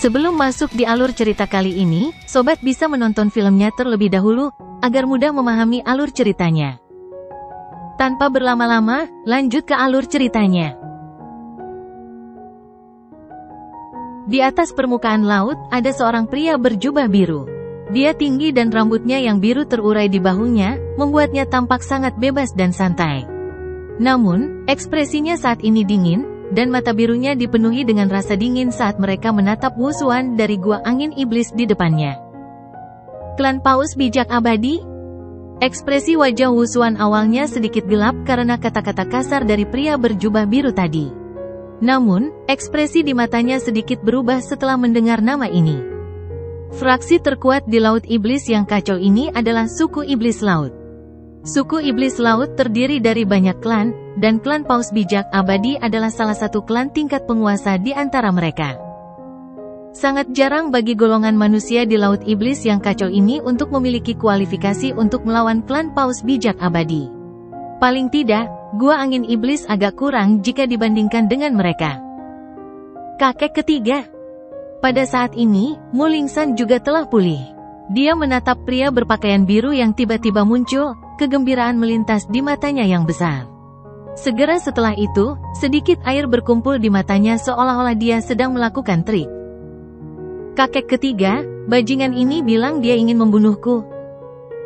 Sebelum masuk di alur cerita kali ini, sobat bisa menonton filmnya terlebih dahulu, agar mudah memahami alur ceritanya. Tanpa berlama-lama, lanjut ke alur ceritanya. Di atas permukaan laut, ada seorang pria berjubah biru. Dia tinggi dan rambutnya yang biru terurai di bahunya, membuatnya tampak sangat bebas dan santai. Namun, ekspresinya saat ini dingin, dan mata birunya dipenuhi dengan rasa dingin saat mereka menatap Wu Xuan dari gua angin iblis di depannya. Klan Paus Bijak Abadi? Ekspresi wajah Wu Xuan awalnya sedikit gelap karena kata-kata kasar dari pria berjubah biru tadi. Namun, ekspresi di matanya sedikit berubah setelah mendengar nama ini. Fraksi terkuat di Laut Iblis yang kacau ini adalah suku Iblis Laut. Suku Iblis Laut terdiri dari banyak klan, dan klan Paus Bijak Abadi adalah salah satu klan tingkat penguasa di antara mereka. Sangat jarang bagi golongan manusia di Laut Iblis yang kacau ini untuk memiliki kualifikasi untuk melawan klan Paus Bijak Abadi. Paling tidak, gua angin iblis agak kurang jika dibandingkan dengan mereka. Kakek ketiga. Pada saat ini, Mu Lingsan juga telah pulih. Dia menatap pria berpakaian biru yang tiba-tiba muncul, kegembiraan melintas di matanya yang besar. Segera setelah itu, sedikit air berkumpul di matanya seolah-olah dia sedang melakukan trik. Kakek ketiga, bajingan ini bilang dia ingin membunuhku.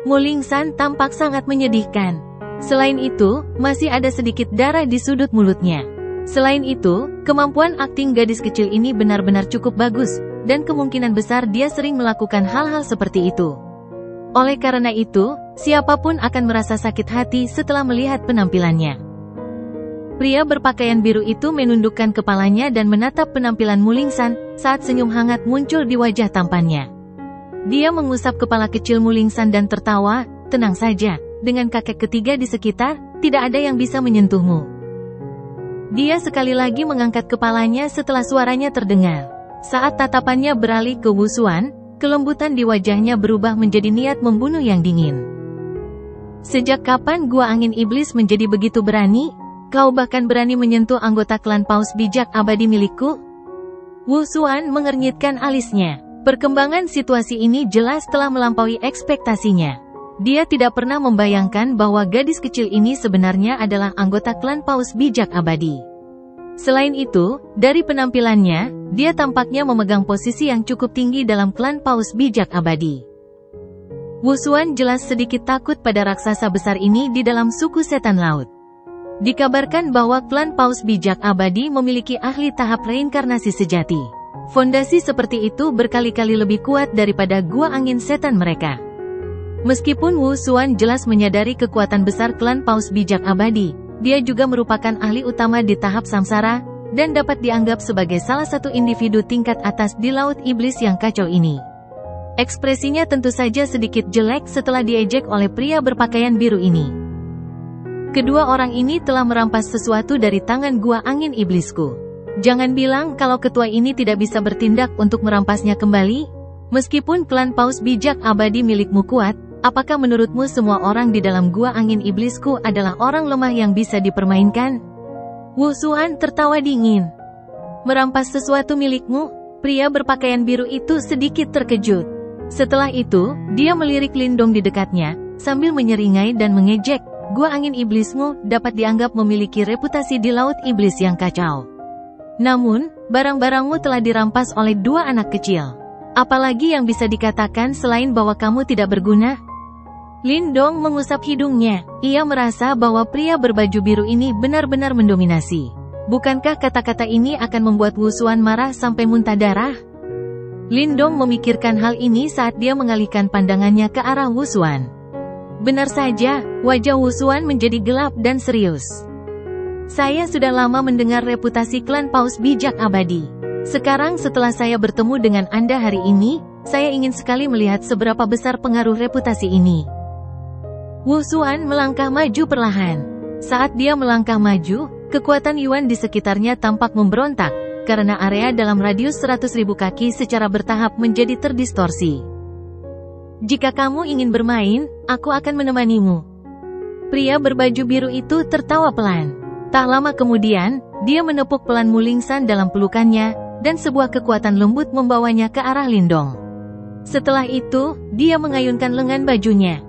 Mu Lingsan tampak sangat menyedihkan. Selain itu, masih ada sedikit darah di sudut mulutnya. Selain itu, kemampuan akting gadis kecil ini benar-benar cukup bagus, dan kemungkinan besar dia sering melakukan hal-hal seperti itu. Oleh karena itu, siapapun akan merasa sakit hati setelah melihat penampilannya. Pria berpakaian biru itu menundukkan kepalanya dan menatap penampilan Mu Lingsan, saat senyum hangat muncul di wajah tampannya. Dia mengusap kepala kecil Mu Lingsan dan tertawa, "Tenang saja, dengan kakek ketiga di sekitar, tidak ada yang bisa menyentuhmu." Dia sekali lagi mengangkat kepalanya setelah suaranya terdengar. Saat tatapannya beralih ke Wu Xuan, kelembutan di wajahnya berubah menjadi niat membunuh yang dingin. "Sejak kapan gua angin iblis menjadi begitu berani? Kau bahkan berani menyentuh anggota klan Paus Bijak Abadi milikku?" Wu Xuan mengernyitkan alisnya. Perkembangan situasi ini jelas telah melampaui ekspektasinya. Dia tidak pernah membayangkan bahwa gadis kecil ini sebenarnya adalah anggota klan Paus Bijak Abadi. Selain itu, dari penampilannya, dia tampaknya memegang posisi yang cukup tinggi dalam klan Paus Bijak Abadi. Wu Xuan jelas sedikit takut pada raksasa besar ini di dalam suku setan laut. Dikabarkan bahwa klan Paus Bijak Abadi memiliki ahli tahap reinkarnasi sejati. Fondasi seperti itu berkali-kali lebih kuat daripada gua angin setan mereka. Meskipun Wu Xuan jelas menyadari kekuatan besar klan Paus Bijak Abadi, dia juga merupakan ahli utama di tahap samsara, dan dapat dianggap sebagai salah satu individu tingkat atas di Laut Iblis yang kacau ini. Ekspresinya tentu saja sedikit jelek setelah diejek oleh pria berpakaian biru ini. Kedua orang ini telah merampas sesuatu dari tangan gua angin iblisku. Jangan bilang kalau ketua ini tidak bisa bertindak untuk merampasnya kembali. Meskipun klan Paus Bijak Abadi milikmu kuat, apakah menurutmu semua orang di dalam gua angin iblisku adalah orang lemah yang bisa dipermainkan? Wu Xuan tertawa dingin. Merampas sesuatu milikmu? Pria berpakaian biru itu sedikit terkejut. Setelah itu, dia melirik Lindong di dekatnya, sambil menyeringai dan mengejek. Gua angin iblismu dapat dianggap memiliki reputasi di Laut Iblis yang kacau. Namun, barang-barangmu telah dirampas oleh dua anak kecil. Apalagi yang bisa dikatakan selain bahwa kamu tidak berguna? Lindong mengusap hidungnya. Ia merasa bahwa pria berbaju biru ini benar-benar mendominasi. Bukankah kata-kata ini akan membuat Wu Xuan marah sampai muntah darah? Lindong memikirkan hal ini saat dia mengalihkan pandangannya ke arah Wu Xuan. Benar saja, wajah Wu Xuan menjadi gelap dan serius. "Saya sudah lama mendengar reputasi klan Paus Bijak Abadi. Sekarang setelah saya bertemu dengan Anda hari ini, saya ingin sekali melihat seberapa besar pengaruh reputasi ini." Wu Xuan melangkah maju perlahan. Saat dia melangkah maju, kekuatan Yuan di sekitarnya tampak memberontak, karena area dalam radius 100.000 kaki secara bertahap menjadi terdistorsi. "Jika kamu ingin bermain, aku akan menemanimu." Pria berbaju biru itu tertawa pelan. Tak lama kemudian, dia menepuk pelan Mu Lingsan dalam pelukannya, dan sebuah kekuatan lembut membawanya ke arah Lindong. Setelah itu, dia mengayunkan lengan bajunya.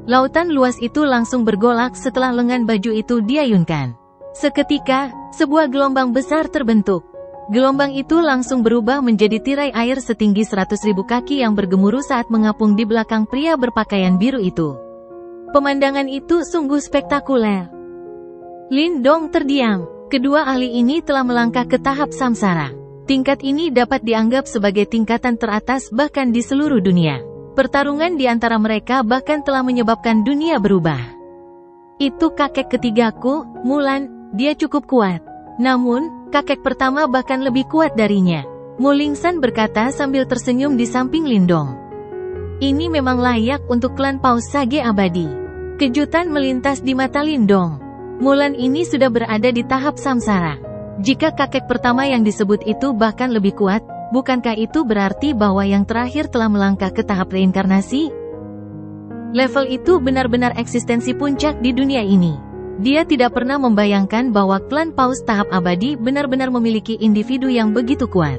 Lautan luas itu langsung bergolak setelah lengan baju itu diayunkan. Seketika, sebuah gelombang besar terbentuk. Gelombang itu langsung berubah menjadi tirai air setinggi 100.000 kaki yang bergemuruh saat mengapung di belakang pria berpakaian biru itu. Pemandangan itu sungguh spektakuler. Lindong terdiam. Kedua ahli ini telah melangkah ke tahap samsara. Tingkat ini dapat dianggap sebagai tingkatan teratas bahkan di seluruh dunia. Pertarungan di antara mereka bahkan telah menyebabkan dunia berubah. Itu kakek ketigaku, Mulan, dia cukup kuat. Namun, kakek pertama bahkan lebih kuat darinya. Mulingsan berkata sambil tersenyum di samping Lindong. Ini memang layak untuk klan Paus Sage Abadi. Kejutan melintas di mata Lindong. Mulan ini sudah berada di tahap samsara. Jika kakek pertama yang disebut itu bahkan lebih kuat, bukankah itu berarti bahwa yang terakhir telah melangkah ke tahap reinkarnasi? Level itu benar-benar eksistensi puncak di dunia ini. Dia tidak pernah membayangkan bahwa klan Paus tahap abadi benar-benar memiliki individu yang begitu kuat.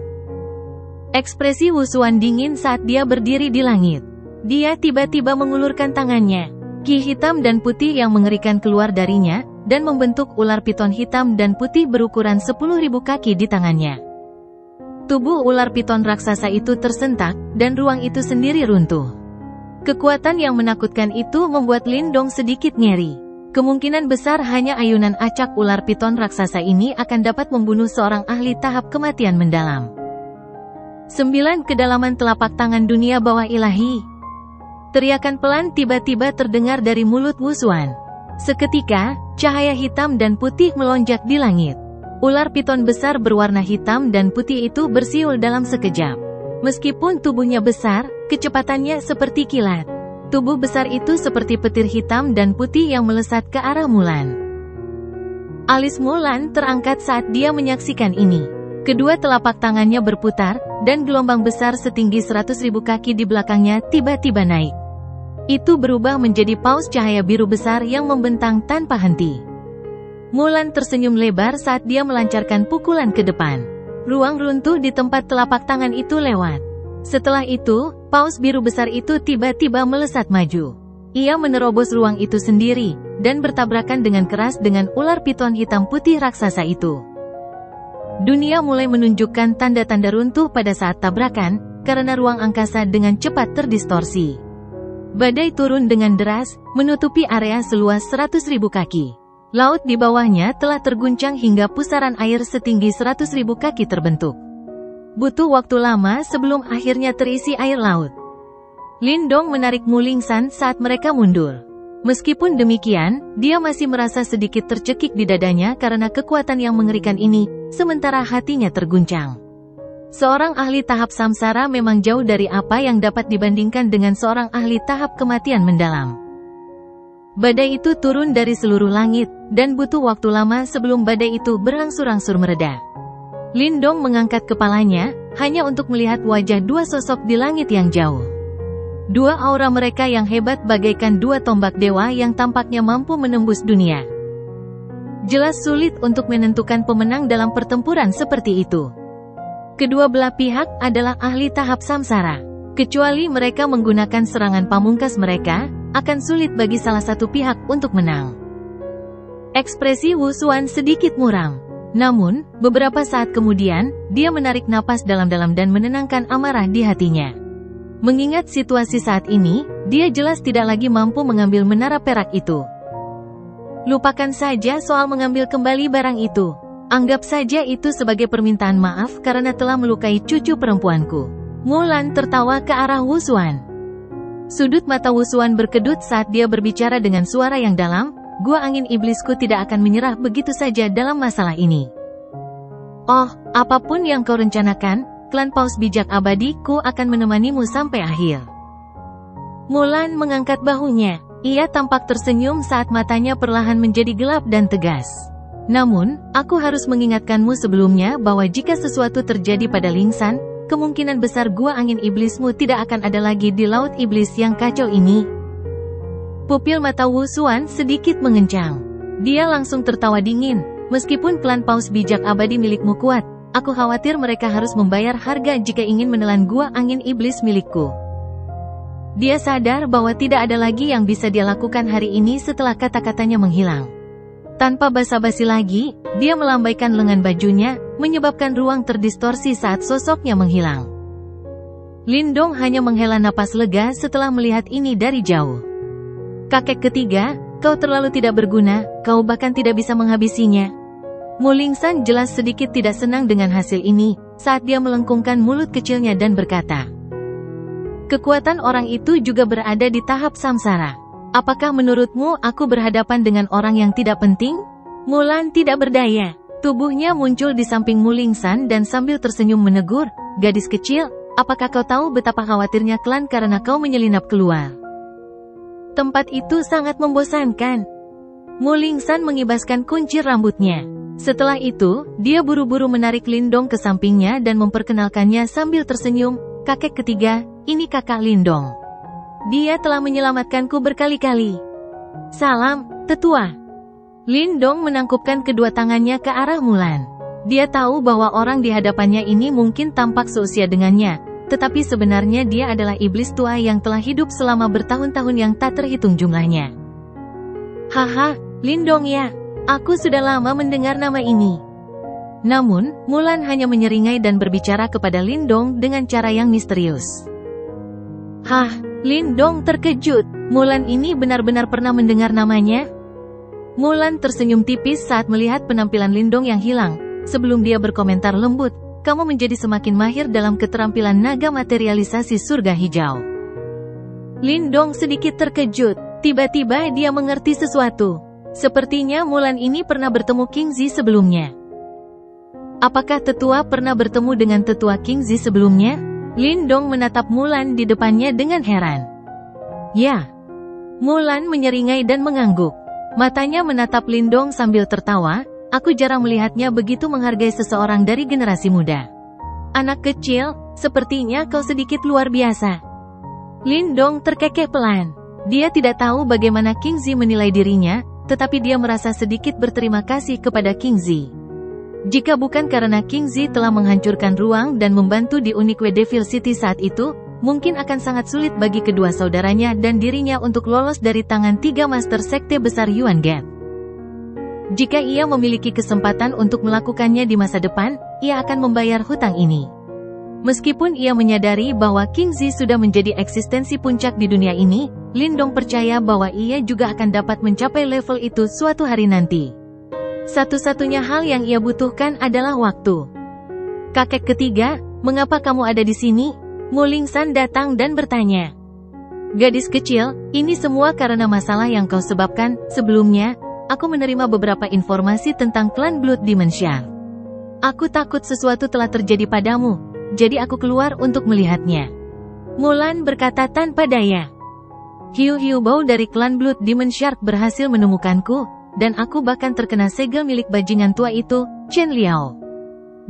Ekspresi Wusuan dingin saat dia berdiri di langit. Dia tiba-tiba mengulurkan tangannya. Ki hitam dan putih yang mengerikan keluar darinya, dan membentuk ular piton hitam dan putih berukuran 10.000 kaki di tangannya. Tubuh ular piton raksasa itu tersentak, dan ruang itu sendiri runtuh. Kekuatan yang menakutkan itu membuat Lindong sedikit ngeri. Kemungkinan besar hanya ayunan acak ular piton raksasa ini akan dapat membunuh seorang ahli tahap kematian mendalam. 9 kedalaman telapak tangan dunia bawah ilahi. Teriakan pelan tiba-tiba terdengar dari mulut Wusuan. Seketika, cahaya hitam dan putih melonjak di langit. Ular piton besar berwarna hitam dan putih itu bersiul dalam sekejap. Meskipun tubuhnya besar, kecepatannya seperti kilat. Tubuh besar itu seperti petir hitam dan putih yang melesat ke arah Mulan. Alis Mulan terangkat saat dia menyaksikan ini. Kedua telapak tangannya berputar, dan gelombang besar setinggi 100.000 kaki di belakangnya tiba-tiba naik. Itu berubah menjadi paus cahaya biru besar yang membentang tanpa henti. Mulan tersenyum lebar saat dia melancarkan pukulan ke depan. Ruang runtuh di tempat telapak tangan itu lewat. Setelah itu, paus biru besar itu tiba-tiba melesat maju. Ia menerobos ruang itu sendiri, dan bertabrakan dengan keras dengan ular piton hitam putih raksasa itu. Dunia mulai menunjukkan tanda-tanda runtuh pada saat tabrakan, karena ruang angkasa dengan cepat terdistorsi. Badai turun dengan deras, menutupi area seluas 100.000 kaki. Laut di bawahnya telah terguncang hingga pusaran air setinggi 100.000 kaki terbentuk. Butuh waktu lama sebelum akhirnya terisi air laut. Lindong menarik Mulingsan saat mereka mundur. Meskipun demikian, dia masih merasa sedikit tercekik di dadanya karena kekuatan yang mengerikan ini, sementara hatinya terguncang. Seorang ahli tahap samsara memang jauh dari apa yang dapat dibandingkan dengan seorang ahli tahap kematian mendalam. Badai itu turun dari seluruh langit, dan butuh waktu lama sebelum badai itu berangsur-angsur mereda. Lindong mengangkat kepalanya, hanya untuk melihat wajah dua sosok di langit yang jauh. Dua aura mereka yang hebat bagaikan dua tombak dewa yang tampaknya mampu menembus dunia. Jelas sulit untuk menentukan pemenang dalam pertempuran seperti itu. Kedua belah pihak adalah ahli tahap samsara. Kecuali mereka menggunakan serangan pamungkas mereka, akan sulit bagi salah satu pihak untuk menang. Ekspresi Wusuan sedikit muram. Namun, beberapa saat kemudian, dia menarik napas dalam-dalam dan menenangkan amarah di hatinya. Mengingat situasi saat ini, dia jelas tidak lagi mampu mengambil menara perak itu. Lupakan saja soal mengambil kembali barang itu. Anggap saja itu sebagai permintaan maaf karena telah melukai cucu perempuanku. Mulan tertawa ke arah Wusuan. Sudut mata Wusuan berkedut saat dia berbicara dengan suara yang dalam, gua angin iblisku tidak akan menyerah begitu saja dalam masalah ini. Oh, apapun yang kau rencanakan, klan Paus bijak abadiku akan menemanimu sampai akhir. Mulan mengangkat bahunya. Ia tampak tersenyum saat matanya perlahan menjadi gelap dan tegas. Namun, aku harus mengingatkanmu sebelumnya bahwa jika sesuatu terjadi pada Lingsan, kemungkinan besar gua angin iblismu tidak akan ada lagi di laut iblis yang kacau ini. Pupil mata Wusuan sedikit mengencang. Dia langsung tertawa dingin. Meskipun klan Paus bijak abadi milikmu kuat, aku khawatir mereka harus membayar harga jika ingin menelan gua angin iblis milikku. Dia sadar bahwa tidak ada lagi yang bisa dia lakukan hari ini setelah kata-katanya menghilang. Tanpa basa-basi lagi, dia melambaikan lengan bajunya, menyebabkan ruang terdistorsi saat sosoknya menghilang. Lindong hanya menghela napas lega setelah melihat ini dari jauh. Kakek ketiga, kau terlalu tidak berguna, kau bahkan tidak bisa menghabisinya. Mulingsan jelas sedikit tidak senang dengan hasil ini, saat dia melengkungkan mulut kecilnya dan berkata, kekuatan orang itu juga berada di tahap samsara. Apakah menurutmu aku berhadapan dengan orang yang tidak penting? Mulan tidak berdaya. Tubuhnya muncul di samping Mulingsan dan sambil tersenyum menegur, gadis kecil, apakah kau tahu betapa khawatirnya klan karena kau menyelinap keluar? Tempat itu sangat membosankan. Mulingsan mengibaskan kunci rambutnya. Setelah itu, dia buru-buru menarik Lindong ke sampingnya dan memperkenalkannya sambil tersenyum, kakek ketiga, ini kakak Lindong. Dia telah menyelamatkanku berkali-kali. Salam, tetua. Lindong menangkupkan kedua tangannya ke arah Mulan. Dia tahu bahwa orang di hadapannya ini mungkin tampak seusia dengannya, tetapi sebenarnya dia adalah iblis tua yang telah hidup selama bertahun-tahun yang tak terhitung jumlahnya. Haha, Lindong ya, aku sudah lama mendengar nama ini. Namun, Mulan hanya menyeringai dan berbicara kepada Lindong dengan cara yang misterius. Hah, Lindong terkejut. Mulan ini benar-benar pernah mendengar namanya? Mulan tersenyum tipis saat melihat penampilan Lindong yang hilang. Sebelum dia berkomentar lembut, kamu menjadi semakin mahir dalam keterampilan naga materialisasi surga hijau. Lindong sedikit terkejut. Tiba-tiba dia mengerti sesuatu. Sepertinya Mulan ini pernah bertemu King Zi sebelumnya. Apakah tetua pernah bertemu dengan tetua King Zi sebelumnya? Lindong menatap Mulan di depannya dengan heran. Ya. Mulan menyeringai dan mengangguk. Matanya menatap Lindong sambil tertawa, aku jarang melihatnya begitu menghargai seseorang dari generasi muda. Anak kecil, sepertinya kau sedikit luar biasa. Lindong terkekeh pelan. Dia tidak tahu bagaimana King Zi menilai dirinya, tetapi dia merasa sedikit berterima kasih kepada King Zi. Jika bukan karena King Zi telah menghancurkan ruang dan membantu di Unique Devil City saat itu, mungkin akan sangat sulit bagi kedua saudaranya dan dirinya untuk lolos dari tangan tiga master sekte besar Yuan Gate. Jika ia memiliki kesempatan untuk melakukannya di masa depan, ia akan membayar hutang ini. Meskipun ia menyadari bahwa King Zi sudah menjadi eksistensi puncak di dunia ini, Lindong percaya bahwa ia juga akan dapat mencapai level itu suatu hari nanti. Satu-satunya hal yang ia butuhkan adalah waktu. Kakek ketiga, mengapa kamu ada di sini? Mulingsan datang dan bertanya. Gadis kecil, ini semua karena masalah yang kau sebabkan. Sebelumnya, aku menerima beberapa informasi tentang klan Blood Demon Shark. Aku takut sesuatu telah terjadi padamu, jadi aku keluar untuk melihatnya. Mulan berkata tanpa daya. Hiu-hiu bau dari klan Blood Demon Shark berhasil menemukanku, dan aku bahkan terkena segel milik bajingan tua itu, Chen Liao.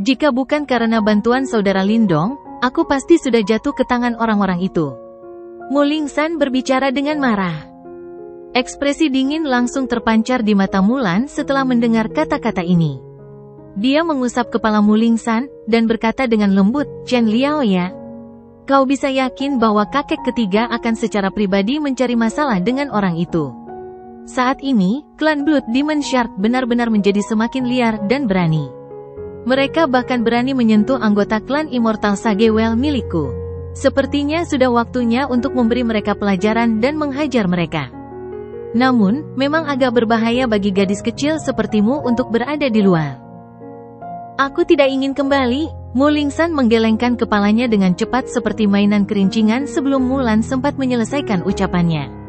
Jika bukan karena bantuan saudara Lindong, aku pasti sudah jatuh ke tangan orang-orang itu. Mulingsan berbicara dengan marah. Ekspresi dingin langsung terpancar di mata Mulan setelah mendengar kata-kata ini. Dia mengusap kepala Mulingsan, dan berkata dengan lembut, Chen Liao ya. Kau bisa yakin bahwa kakek ketiga akan secara pribadi mencari masalah dengan orang itu. Saat ini, klan Blood Demon Shark benar-benar menjadi semakin liar dan berani. Mereka bahkan berani menyentuh anggota klan Immortal Sagewell milikku. Sepertinya sudah waktunya untuk memberi mereka pelajaran dan menghajar mereka. Namun, memang agak berbahaya bagi gadis kecil sepertimu untuk berada di luar. Aku tidak ingin kembali. Mulingsan menggelengkan kepalanya dengan cepat seperti mainan kerincingan sebelum Mulan sempat menyelesaikan ucapannya.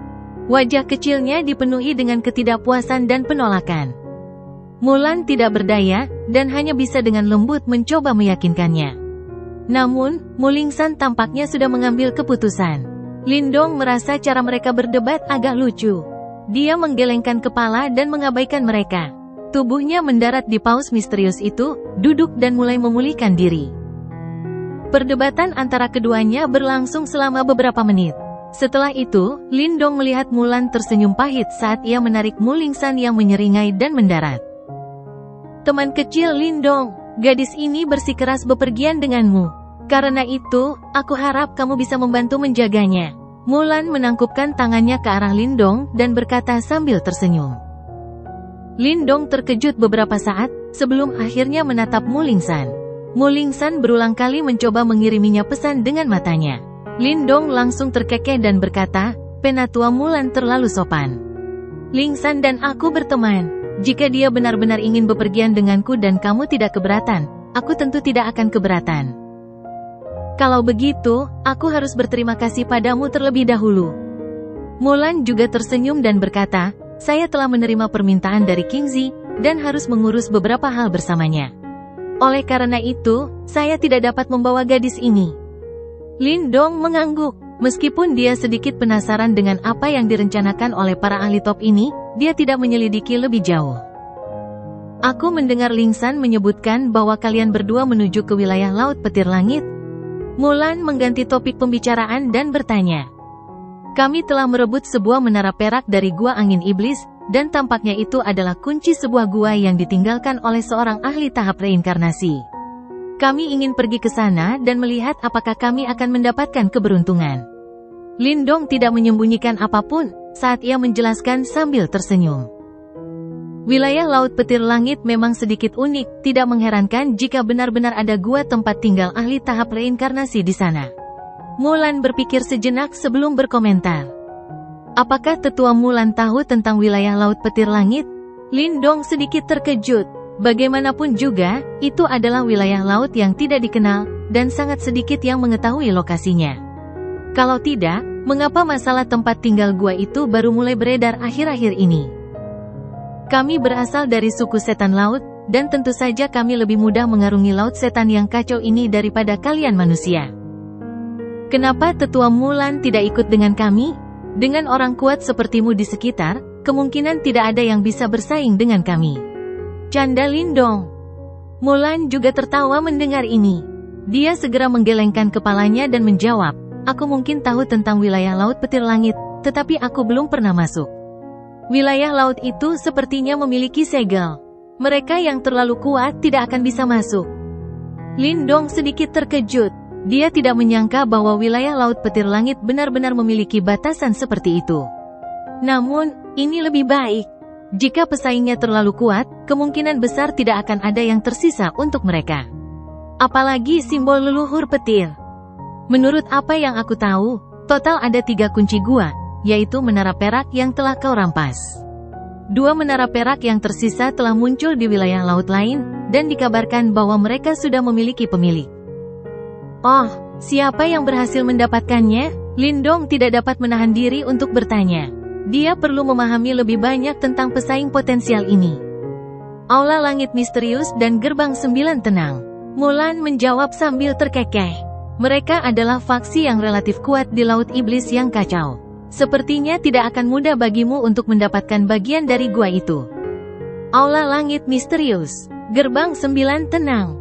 Wajah kecilnya dipenuhi dengan ketidakpuasan dan penolakan. Mulan tidak berdaya, dan hanya bisa dengan lembut mencoba meyakinkannya. Namun, Mulingsan tampaknya sudah mengambil keputusan. Lindong merasa cara mereka berdebat agak lucu. Dia menggelengkan kepala dan mengabaikan mereka. Tubuhnya mendarat di paus misterius itu, duduk dan mulai memulihkan diri. Perdebatan antara keduanya berlangsung selama beberapa menit. Setelah itu, Lindong melihat Mulan tersenyum pahit saat ia menarik Mulingsan yang menyeringai dan mendarat. Teman kecil Lindong, Gadis ini bersikeras bepergian denganmu. Karena itu, aku harap kamu bisa membantu menjaganya. Mulan menangkupkan tangannya ke arah Lindong dan berkata sambil tersenyum. Lindong terkejut beberapa saat, sebelum akhirnya menatap Mulingsan. Mulingsan berulang kali mencoba mengiriminya pesan dengan matanya. Lindong langsung terkekeh dan berkata, "Penatua Mulan terlalu sopan. Lingsan dan aku berteman. Jika dia benar-benar ingin bepergian denganku dan kamu tidak keberatan, aku tentu tidak akan keberatan. Kalau begitu, aku harus berterima kasih padamu terlebih dahulu." Mulan juga tersenyum dan berkata, "Saya telah menerima permintaan dari Kingzi, dan harus mengurus beberapa hal bersamanya. Oleh karena itu, saya tidak dapat membawa gadis ini." Lindong mengangguk. Meskipun dia sedikit penasaran dengan apa yang direncanakan oleh para ahli top ini, dia tidak menyelidiki lebih jauh. "Aku mendengar Lingsan menyebutkan bahwa kalian berdua menuju ke wilayah Laut Petir Langit." Mulan mengganti topik pembicaraan dan bertanya, "Kami telah merebut sebuah menara perak dari Gua Angin Iblis, dan tampaknya itu adalah kunci sebuah gua yang ditinggalkan oleh seorang ahli tahap reinkarnasi. Kami ingin pergi ke sana dan melihat apakah kami akan mendapatkan keberuntungan." Lindong tidak menyembunyikan apapun saat ia menjelaskan sambil tersenyum. Wilayah Laut Petir Langit memang sedikit unik, tidak mengherankan jika benar-benar ada gua tempat tinggal ahli tahap reinkarnasi di sana. Mulan berpikir sejenak sebelum berkomentar. "Apakah tetua Mulan tahu tentang wilayah Laut Petir Langit?" Lindong sedikit terkejut. Bagaimanapun juga, itu adalah wilayah laut yang tidak dikenal, dan sangat sedikit yang mengetahui lokasinya. Kalau tidak, mengapa masalah tempat tinggal gua itu baru mulai beredar akhir-akhir ini? "Kami berasal dari suku setan laut, dan tentu saja kami lebih mudah mengarungi laut setan yang kacau ini daripada kalian manusia. Kenapa tetua Mulan tidak ikut dengan kami? Dengan orang kuat sepertimu di sekitar, kemungkinan tidak ada yang bisa bersaing dengan kami," canda Lindong. Mulan juga tertawa mendengar ini. Dia segera menggelengkan kepalanya dan menjawab, "Aku mungkin tahu tentang wilayah Laut Petir Langit, tetapi aku belum pernah masuk. Wilayah laut itu sepertinya memiliki segel. Mereka yang terlalu kuat tidak akan bisa masuk." Lindong sedikit terkejut. Dia tidak menyangka bahwa wilayah Laut Petir Langit benar-benar memiliki batasan seperti itu. Namun, ini lebih baik. Jika pesaingnya terlalu kuat, kemungkinan besar tidak akan ada yang tersisa untuk mereka. Apalagi simbol leluhur petir. Menurut apa yang aku tahu, total ada 3 kunci gua, yaitu menara perak yang telah kau rampas. 2 menara perak yang tersisa telah muncul di wilayah laut lain, dan dikabarkan bahwa mereka sudah memiliki pemilik. Oh, siapa yang berhasil mendapatkannya? Lindong tidak dapat menahan diri untuk bertanya. Dia perlu memahami lebih banyak tentang pesaing potensial ini. Aula Langit Misterius dan Gerbang 9 Tenang. Mulan menjawab sambil terkekeh. Mereka adalah faksi yang relatif kuat di Laut Iblis yang kacau. Sepertinya tidak akan mudah bagimu untuk mendapatkan bagian dari gua itu. Aula Langit Misterius, Gerbang 9 Tenang.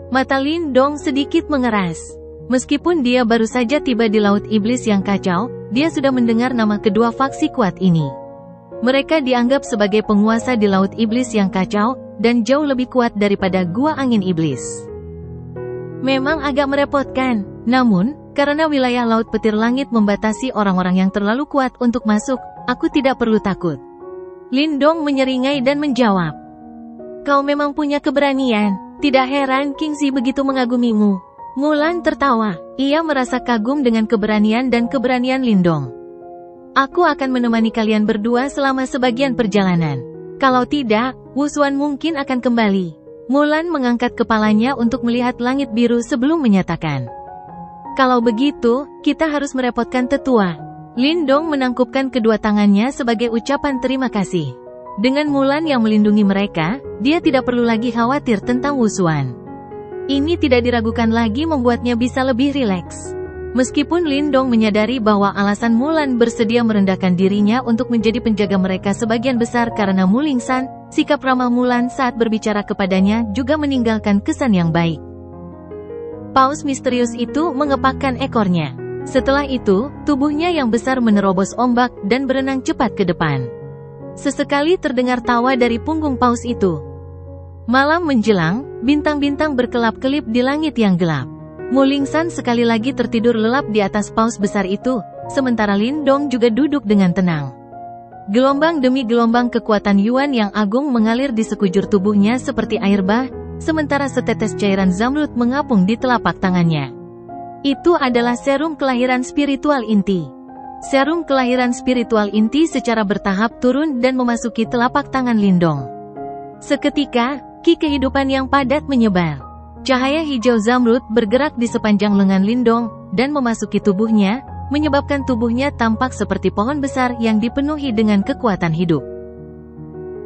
Mata Lindong sedikit mengeras. Meskipun dia baru saja tiba di Laut Iblis yang kacau, dia sudah mendengar nama kedua faksi kuat ini. Mereka dianggap sebagai penguasa di Laut Iblis yang kacau, dan jauh lebih kuat daripada Gua Angin Iblis. Memang agak merepotkan, namun, karena wilayah Laut Petir Langit membatasi orang-orang yang terlalu kuat untuk masuk, aku tidak perlu takut. Lindong menyeringai dan menjawab. Kau memang punya keberanian. Tidak heran Kingzi begitu mengagumimu. Mulan tertawa. Ia merasa kagum dengan keberanian dan keberanian Lindong. Aku akan menemani kalian berdua selama sebagian perjalanan. Kalau tidak, Wusuan mungkin akan kembali. Mulan mengangkat kepalanya untuk melihat langit biru sebelum menyatakan. Kalau begitu, kita harus merepotkan tetua. Lindong menangkupkan kedua tangannya sebagai ucapan terima kasih. Dengan Mulan yang melindungi mereka, dia tidak perlu lagi khawatir tentang Wusuan. Ini tidak diragukan lagi membuatnya bisa lebih rileks. Meskipun Lindong menyadari bahwa alasan Mulan bersedia merendahkan dirinya untuk menjadi penjaga mereka sebagian besar karena Mulingsan, sikap ramah Mulan saat berbicara kepadanya juga meninggalkan kesan yang baik. Paus misterius itu mengepakkan ekornya. Setelah itu, tubuhnya yang besar menerobos ombak dan berenang cepat ke depan. Sesekali terdengar tawa dari punggung paus itu. Malam menjelang, bintang-bintang berkelap-kelip di langit yang gelap. Mulingsan sekali lagi tertidur lelap di atas paus besar itu, sementara Lindong juga duduk dengan tenang. Gelombang demi gelombang kekuatan Yuan yang agung mengalir di sekujur tubuhnya seperti air bah, sementara setetes cairan zamrud mengapung di telapak tangannya. Itu adalah serum kelahiran spiritual inti. Serum kelahiran spiritual inti secara bertahap turun dan memasuki telapak tangan Lindong. Seketika, ki kehidupan yang padat menyebar. Cahaya hijau zamrud bergerak di sepanjang lengan Lindong, dan memasuki tubuhnya, menyebabkan tubuhnya tampak seperti pohon besar yang dipenuhi dengan kekuatan hidup.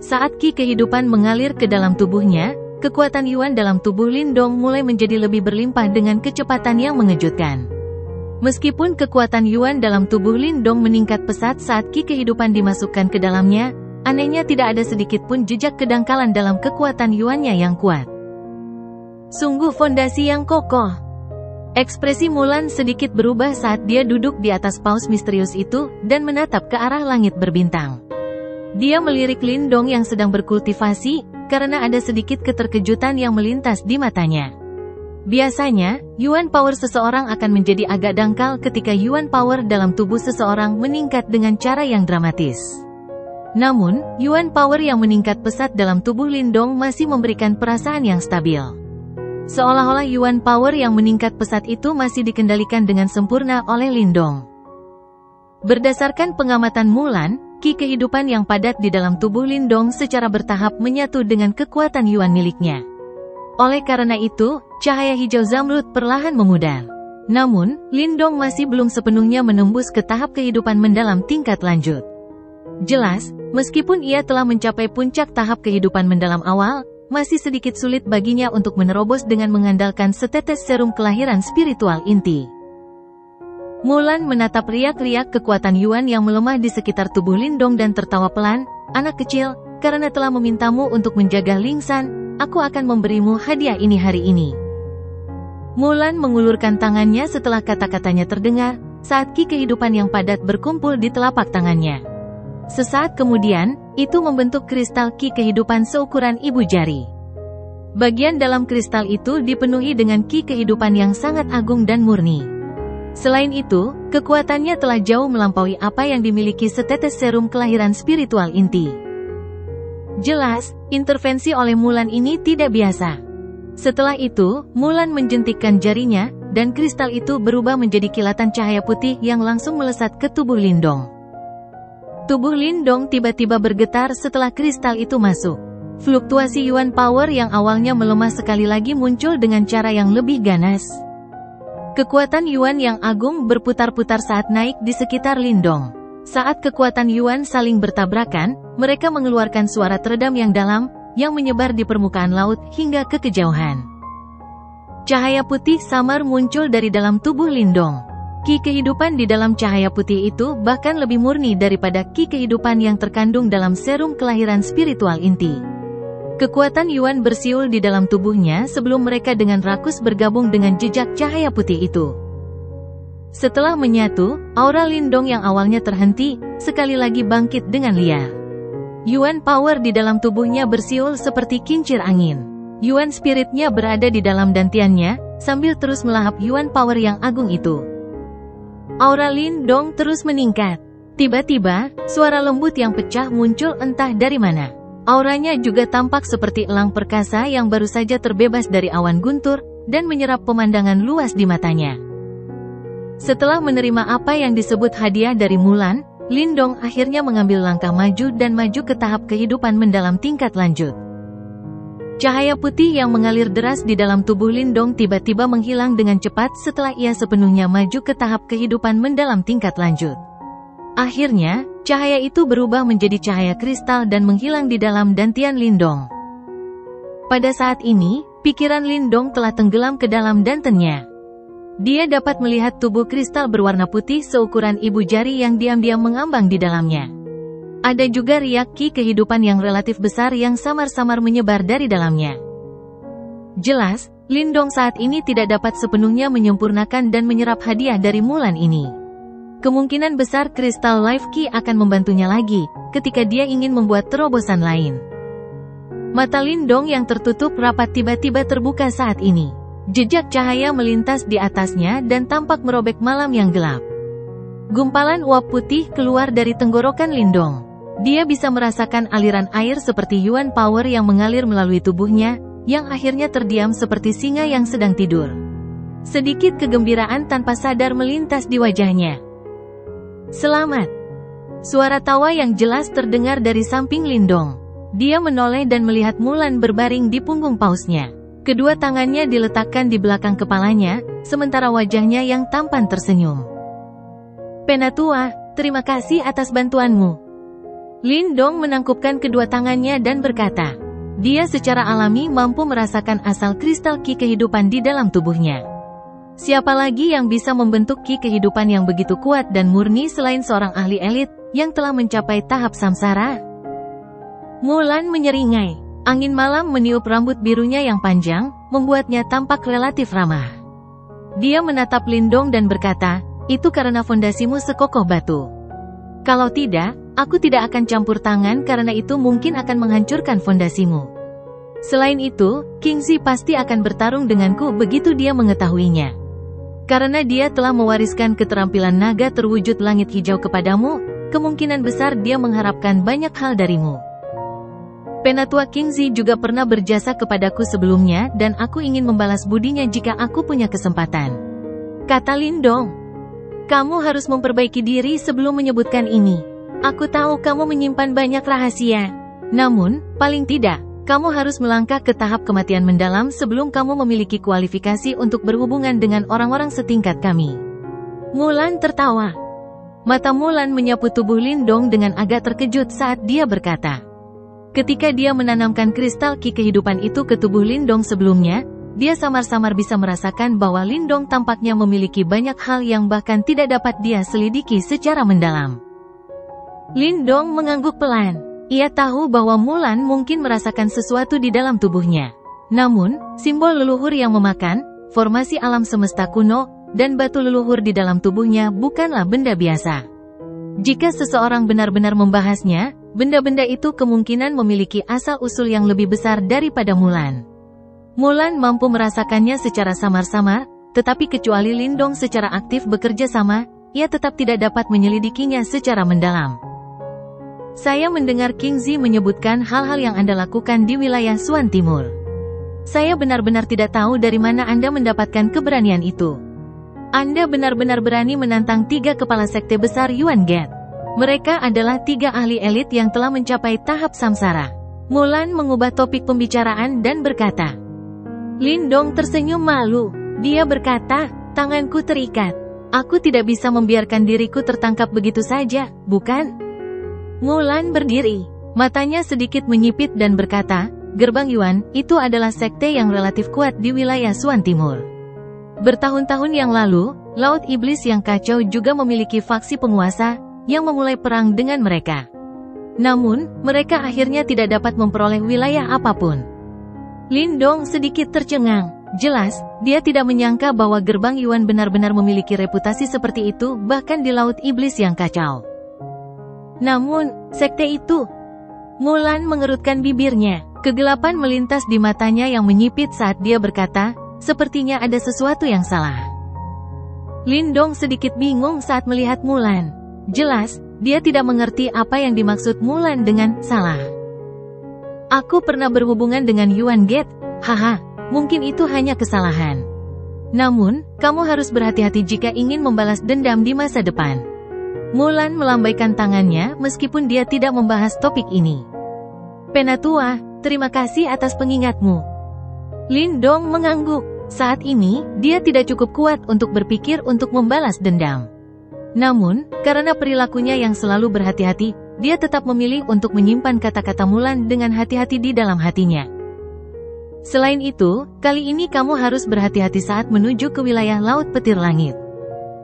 Saat ki kehidupan mengalir ke dalam tubuhnya, kekuatan Yuan dalam tubuh Lindong mulai menjadi lebih berlimpah dengan kecepatan yang mengejutkan. Meskipun kekuatan Yuan dalam tubuh Lindong meningkat pesat saat ki kehidupan dimasukkan ke dalamnya, anehnya tidak ada sedikit pun jejak kedangkalan dalam kekuatan Yuannya yang kuat. Sungguh fondasi yang kokoh. Ekspresi Mulan sedikit berubah saat dia duduk di atas paus misterius itu, dan menatap ke arah langit berbintang. Dia melirik Lindong yang sedang berkultivasi, karena ada sedikit keterkejutan yang melintas di matanya. Biasanya, Yuan power seseorang akan menjadi agak dangkal ketika Yuan power dalam tubuh seseorang meningkat dengan cara yang dramatis. Namun, Yuan power yang meningkat pesat dalam tubuh Lindong masih memberikan perasaan yang stabil. Seolah-olah Yuan power yang meningkat pesat itu masih dikendalikan dengan sempurna oleh Lindong. Berdasarkan pengamatan Mulan, ki kehidupan yang padat di dalam tubuh Lindong secara bertahap menyatu dengan kekuatan Yuan miliknya. Oleh karena itu, cahaya hijau zamrud perlahan memudar. Namun, Lindong masih belum sepenuhnya menembus ke tahap kehidupan mendalam tingkat lanjut. Jelas, meskipun ia telah mencapai puncak tahap kehidupan mendalam awal, masih sedikit sulit baginya untuk menerobos dengan mengandalkan setetes serum kelahiran spiritual inti. Mulan menatap riak-riak kekuatan Yuan yang melemah di sekitar tubuh Lindong dan tertawa pelan, "Anak kecil, karena telah memintamu untuk menjaga Lingsan, aku akan memberimu hadiah ini hari ini." Mulan mengulurkan tangannya setelah kata-katanya terdengar, saat ki kehidupan yang padat berkumpul di telapak tangannya. Sesaat kemudian, itu membentuk kristal ki kehidupan seukuran ibu jari. Bagian dalam kristal itu dipenuhi dengan ki kehidupan yang sangat agung dan murni. Selain itu, kekuatannya telah jauh melampaui apa yang dimiliki setetes serum kelahiran spiritual inti. Jelas, intervensi oleh Mulan ini tidak biasa. Setelah itu, Mulan menjentikkan jarinya, dan kristal itu berubah menjadi kilatan cahaya putih yang langsung melesat ke tubuh Lindong. Tubuh Lindong tiba-tiba bergetar setelah kristal itu masuk. Fluktuasi Yuan power yang awalnya melemah sekali lagi muncul dengan cara yang lebih ganas. Kekuatan Yuan yang agung berputar-putar saat naik di sekitar Lindong. Saat kekuatan Yuan saling bertabrakan, mereka mengeluarkan suara teredam yang dalam, yang menyebar di permukaan laut hingga ke kejauhan. Cahaya putih samar muncul dari dalam tubuh Lindong. Ki kehidupan di dalam cahaya putih itu bahkan lebih murni daripada ki kehidupan yang terkandung dalam serum kelahiran spiritual inti. Kekuatan Yuan bersiul di dalam tubuhnya sebelum mereka dengan rakus bergabung dengan jejak cahaya putih itu. Setelah menyatu, aura Lindong yang awalnya terhenti, sekali lagi bangkit dengan liar. Yuan power di dalam tubuhnya bersiul seperti kincir angin. Yuan spiritnya berada di dalam dantiannya, sambil terus melahap Yuan power yang agung itu. Aura Lindong terus meningkat. Tiba-tiba, suara lembut yang pecah muncul entah dari mana. Auranya juga tampak seperti elang perkasa yang baru saja terbebas dari awan guntur, dan menyerap pemandangan luas di matanya. Setelah menerima apa yang disebut hadiah dari Mulan, Lindong akhirnya mengambil langkah maju dan maju ke tahap kehidupan mendalam tingkat lanjut. Cahaya putih yang mengalir deras di dalam tubuh Lindong tiba-tiba menghilang dengan cepat setelah ia sepenuhnya maju ke tahap kehidupan mendalam tingkat lanjut. Akhirnya, cahaya itu berubah menjadi cahaya kristal dan menghilang di dalam dantian Lindong. Pada saat ini, pikiran Lindong telah tenggelam ke dalam dantennya. Dia dapat melihat tubuh kristal berwarna putih seukuran ibu jari yang diam-diam mengambang di dalamnya. Ada juga riak ki kehidupan yang relatif besar yang samar-samar menyebar dari dalamnya. Jelas, Lindong saat ini tidak dapat sepenuhnya menyempurnakan dan menyerap hadiah dari Mulan ini. Kemungkinan besar kristal Life Key akan membantunya lagi, ketika dia ingin membuat terobosan lain. Mata Lindong yang tertutup rapat tiba-tiba terbuka saat ini. Jejak cahaya melintas di atasnya dan tampak merobek malam yang gelap. Gumpalan uap putih keluar dari tenggorokan Lindong. Dia bisa merasakan aliran air seperti Yuan Power yang mengalir melalui tubuhnya, yang akhirnya terdiam seperti singa yang sedang tidur. Sedikit kegembiraan tanpa sadar melintas di wajahnya. Selamat. Suara tawa yang jelas terdengar dari samping Lindong. Dia menoleh dan melihat Mulan berbaring di punggung pausnya. Kedua tangannya diletakkan di belakang kepalanya, sementara wajahnya yang tampan tersenyum. Penatua, terima kasih atas bantuanmu. Lindong menangkupkan kedua tangannya dan berkata, dia secara alami mampu merasakan asal kristal ki kehidupan di dalam tubuhnya. Siapa lagi yang bisa membentuk ki kehidupan yang begitu kuat dan murni selain seorang ahli elit yang telah mencapai tahap samsara? Mulan menyeringai. Angin malam meniup rambut birunya yang panjang, membuatnya tampak relatif ramah. Dia menatap Lindong dan berkata, itu karena fondasimu sekokoh batu. Kalau tidak, aku tidak akan campur tangan karena itu mungkin akan menghancurkan fondasimu. Selain itu, Kingzi pasti akan bertarung denganku begitu dia mengetahuinya. Karena dia telah mewariskan keterampilan naga terwujud langit hijau kepadamu, kemungkinan besar dia mengharapkan banyak hal darimu. Penatua Kingzi juga pernah berjasa kepadaku sebelumnya dan aku ingin membalas budinya jika aku punya kesempatan. Kata Lindong. Kamu harus memperbaiki diri sebelum menyebutkan ini. Aku tahu kamu menyimpan banyak rahasia. Namun, paling tidak, kamu harus melangkah ke tahap kematian mendalam sebelum kamu memiliki kualifikasi untuk berhubungan dengan orang-orang setingkat kami. Mulan tertawa. Mata Mulan menyapu tubuh Lindong dengan agak terkejut saat dia berkata. Ketika dia menanamkan kristal ki kehidupan itu ke tubuh Lindong sebelumnya, dia samar-samar bisa merasakan bahwa Lindong tampaknya memiliki banyak hal yang bahkan tidak dapat dia selidiki secara mendalam. Lindong mengangguk pelan. Ia tahu bahwa Mulan mungkin merasakan sesuatu di dalam tubuhnya. Namun, simbol leluhur yang memakan, formasi alam semesta kuno, dan batu leluhur di dalam tubuhnya bukanlah benda biasa. Jika seseorang benar-benar membahasnya, benda-benda itu kemungkinan memiliki asal-usul yang lebih besar daripada Mulan. Mulan mampu merasakannya secara samar-samar, tetapi kecuali Lindong secara aktif bekerja sama, ia tetap tidak dapat menyelidikinya secara mendalam. Saya mendengar Kingzi menyebutkan hal-hal yang Anda lakukan di wilayah Suan Timur. Saya benar-benar tidak tahu dari mana Anda mendapatkan keberanian itu. Anda benar-benar berani menantang 3 kepala sekte besar Yuan Gate. Mereka adalah 3 ahli elit yang telah mencapai tahap samsara. Mulan mengubah topik pembicaraan dan berkata. Lindong tersenyum malu. Dia berkata, tanganku terikat. Aku tidak bisa membiarkan diriku tertangkap begitu saja, bukan? Mulan berdiri. Matanya sedikit menyipit dan berkata, Gerbang Yuan, itu adalah sekte yang relatif kuat di wilayah Suan Timur. Bertahun-tahun yang lalu, Laut Iblis yang kacau juga memiliki faksi penguasa, yang memulai perang dengan mereka. Namun, mereka akhirnya tidak dapat memperoleh wilayah apapun. Lindong sedikit tercengang. Jelas, dia tidak menyangka bahwa Gerbang Yuan benar-benar memiliki reputasi seperti itu bahkan di Laut Iblis yang kacau. Namun, sekte itu... Mulan mengerutkan bibirnya. Kegelapan melintas di matanya yang menyipit saat dia berkata, sepertinya ada sesuatu yang salah. Lindong sedikit bingung saat melihat Mulan. Jelas, dia tidak mengerti apa yang dimaksud Mulan dengan salah. Aku pernah berhubungan dengan Yuan Gate, haha, mungkin itu hanya kesalahan. Namun, kamu harus berhati-hati jika ingin membalas dendam di masa depan. Mulan melambaikan tangannya meskipun dia tidak membahas topik ini. Penatua, terima kasih atas pengingatmu. Lindong mengangguk. Saat ini, dia tidak cukup kuat untuk berpikir untuk membalas dendam. Namun, karena perilakunya yang selalu berhati-hati, dia tetap memilih untuk menyimpan kata-kata Mulan dengan hati-hati di dalam hatinya. Selain itu, kali ini kamu harus berhati-hati saat menuju ke wilayah Laut Petir Langit.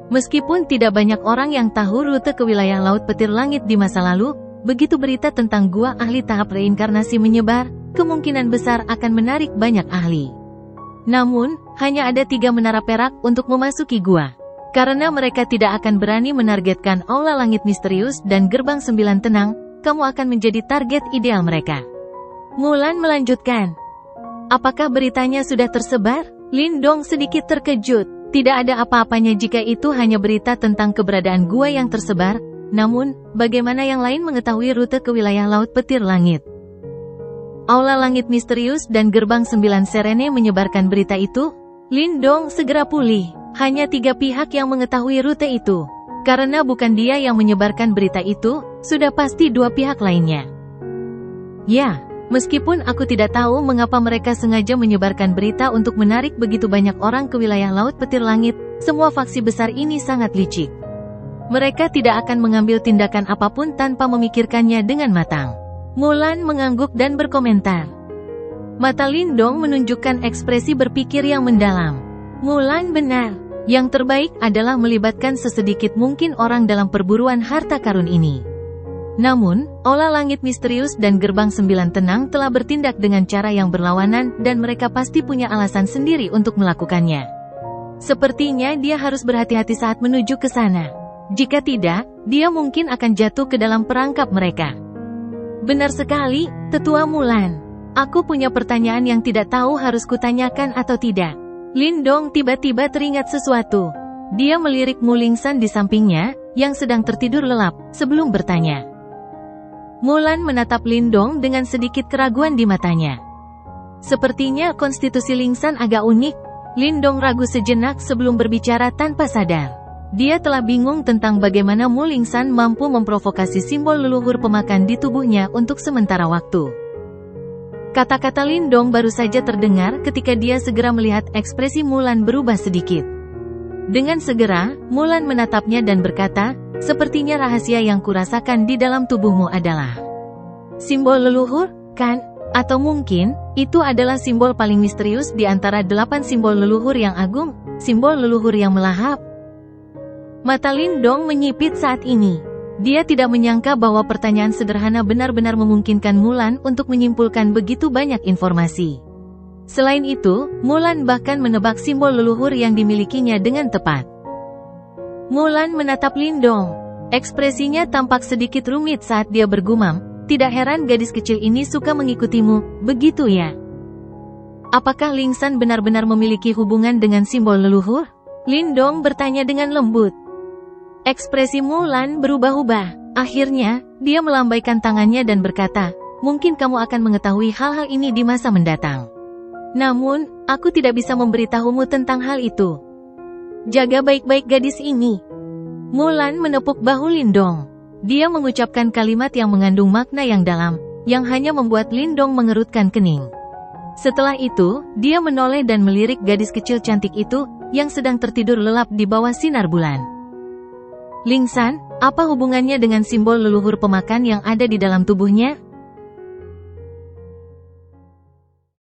Meskipun tidak banyak orang yang tahu rute ke wilayah Laut Petir Langit di masa lalu, begitu berita tentang gua ahli tahap reinkarnasi menyebar, kemungkinan besar akan menarik banyak ahli. Namun, hanya ada 3 menara perak untuk memasuki gua. Karena mereka tidak akan berani menargetkan aula langit misterius dan gerbang 9 tenang, kamu akan menjadi target ideal mereka. Mulan melanjutkan. Apakah beritanya sudah tersebar? Lindong sedikit terkejut. Tidak ada apa-apanya jika itu hanya berita tentang keberadaan gua yang tersebar. Namun, bagaimana yang lain mengetahui rute ke wilayah Laut Petir Langit? Aula Langit Misterius dan Gerbang 9 Serene menyebarkan berita itu. Lindong segera pulih. Hanya 3 pihak yang mengetahui rute itu. Karena bukan dia yang menyebarkan berita itu, sudah pasti 2 pihak lainnya. Ya, meskipun aku tidak tahu mengapa mereka sengaja menyebarkan berita untuk menarik begitu banyak orang ke wilayah Laut Petir Langit, semua faksi besar ini sangat licik. Mereka tidak akan mengambil tindakan apapun tanpa memikirkannya dengan matang. Mulan mengangguk dan berkomentar. Mata Lindong menunjukkan ekspresi berpikir yang mendalam. Mulan benar. Yang terbaik adalah melibatkan sesedikit mungkin orang dalam perburuan harta karun ini. Namun, Aula Langit Misterius dan Gerbang 9 Tenang telah bertindak dengan cara yang berlawanan dan mereka pasti punya alasan sendiri untuk melakukannya. Sepertinya dia harus berhati-hati saat menuju ke sana. Jika tidak, dia mungkin akan jatuh ke dalam perangkap mereka. Benar sekali, Tetua Mulan. Aku punya pertanyaan yang tidak tahu harus kutanyakan atau tidak. Lindong tiba-tiba teringat sesuatu. Dia melirik Mulingsan di sampingnya, yang sedang tertidur lelap, sebelum bertanya. Mulan menatap Lindong dengan sedikit keraguan di matanya. Sepertinya konstitusi Lingsan agak unik. Lindong ragu sejenak sebelum berbicara tanpa sadar. Dia telah bingung tentang bagaimana Mulingsan mampu memprovokasi simbol leluhur pemakan di tubuhnya untuk sementara waktu. Kata-kata Lindong baru saja terdengar ketika dia segera melihat ekspresi Mulan berubah sedikit. Dengan segera, Mulan menatapnya dan berkata, sepertinya rahasia yang kurasakan di dalam tubuhmu adalah simbol leluhur, kan? Atau mungkin, itu adalah simbol paling misterius di antara 8 simbol leluhur yang agung, simbol leluhur yang melahap. Mata Lindong menyipit saat ini. Dia tidak menyangka bahwa pertanyaan sederhana benar-benar memungkinkan Mulan untuk menyimpulkan begitu banyak informasi. Selain itu, Mulan bahkan menebak simbol leluhur yang dimilikinya dengan tepat. Mulan menatap Lindong. Ekspresinya tampak sedikit rumit saat dia bergumam, tidak heran gadis kecil ini suka mengikutimu, begitu ya? Apakah Lingsan benar-benar memiliki hubungan dengan simbol leluhur? Lindong bertanya dengan lembut. Ekspresi Mulan berubah-ubah. Akhirnya, dia melambaikan tangannya dan berkata, mungkin kamu akan mengetahui hal-hal ini di masa mendatang. Namun, aku tidak bisa memberitahumu tentang hal itu. Jaga baik-baik gadis ini. Mulan menepuk bahu Lindong. Dia mengucapkan kalimat yang mengandung makna yang dalam, yang hanya membuat Lindong mengerutkan kening. Setelah itu, dia menoleh dan melirik gadis kecil cantik itu, yang sedang tertidur lelap di bawah sinar bulan. Lingsan, apa hubungannya dengan simbol leluhur pemakan yang ada di dalam tubuhnya?